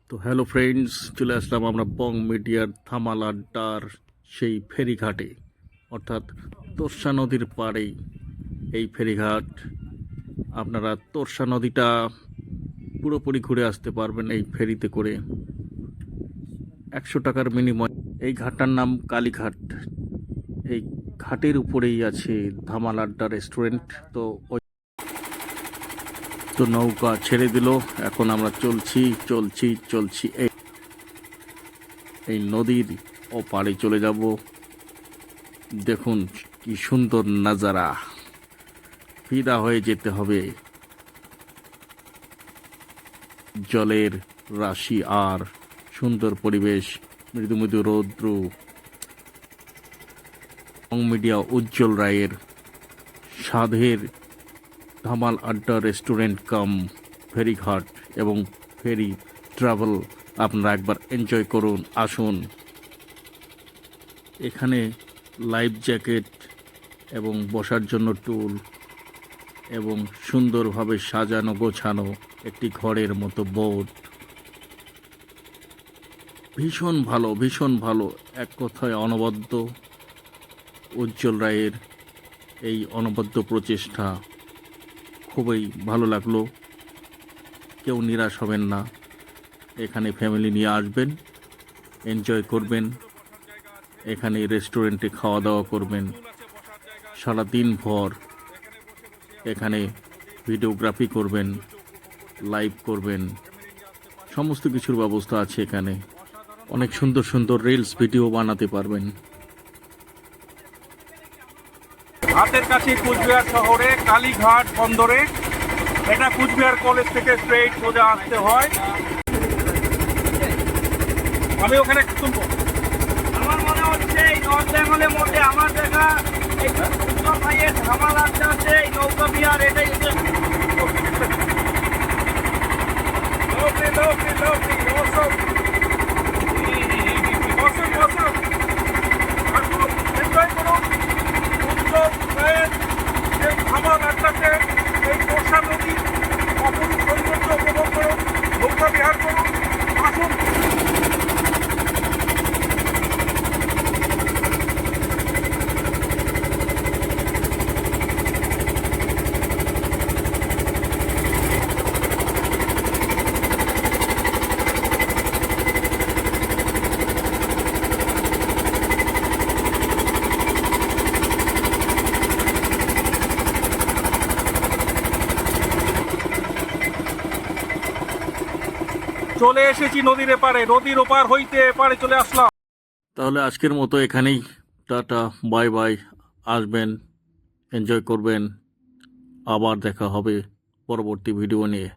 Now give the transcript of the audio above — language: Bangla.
তো হ্যালো ফ্রেন্ডস, চলে আসলাম আমরা বং মিডিয়ার ধামাল আড্ডার সেই ফেরিঘাটে, অর্থাৎ তোরসা নদীর পাড়েই এই ফেরিঘাট। আপনারা তোরসা নদীটা পুরোপুরি ঘুরে আসতে পারবেন এই ফেরিতে করে। 100 টাকার বিনিময়। এই ঘাটটার নাম কালীঘাট। এই ঘাটের উপরেই আছে ধামাল আড্ডা রেস্টুরেন্ট। তো নৌকা ছেড়ে দিল, এখন আমরা চলছি এই নদীর ওপারে চলে যাব। দেখুন কি সুন্দর নাজারা, ফিদা হয়ে যেতে হবে। জলের রাশি আর সুন্দর পরিবেশ, মৃদু মৃদু রৌদ্র। বং মিডিয়া উজ্জ্বল রায়ের সাধের ধামাল আড্ডা রেস্টুরেন্ট কাম ফেরিঘাট এবং ফেরি ট্রাভেল আপনারা একবার এনজয় করুন, আসুন। এখানে লাইফ জ্যাকেট এবং বসার জন্য টুল এবং সুন্দরভাবে সাজানো গোছানো একটি ঘরের মতো বোট। ভীষণ ভালো, এক কথায় অনবদ্য। উজ্জ্বল রায়ের এই অনবদ্য প্রচেষ্টা খুবই ভালো লাগলো। কেউ নিরাশ হবেন না, এখানে ফ্যামিলি নিয়ে আসবেন, এনজয় করবেন। এখানে রেস্টুরেন্টে খাওয়া দাওয়া করবেন, সারাদিন ভর এখানে ভিডিওগ্রাফি করবেন, লাইভ করবেন, সমস্ত কিছুর ব্যবস্থা আছে এখানে। অনেক সুন্দর সুন্দর রিলস ভিডিও বানাতে পারবেন। হাতের কাছে কুচবিহার শহরে কালীঘাট বন্দরে। এটা কুচবিহার কলেজ থেকে স্ট্রেইট সোজা আসতে হয়। আমি ওখানে শুনবো। আমার মনে হচ্ছে এই নর্থ বেঙ্গলের মধ্যে আমার দেখা এই উত্তর ভাইয়ের ধামাল আড্ডা আছে, এই নৌকা বিহার, এটাই হচ্ছে এনজয় করুন উত্তর ভাইয়ের এই ধামাল আড্ডাতে। এই তোরসা নদী অপরূপ সৌন্দর্য উপভোগ করুন, নৌকা বিহার করুন, আসুন। চলে এসেছি নদীর এপারে, নদীর ওপার হইতে এপারে চলে আসলাম। তাহলে আজকের মতো এখানেই, টাটা, বাই বাই। আসবেন, এনজয় করবেন, আবার দেখা হবে পরবর্তী ভিডিও নিয়ে।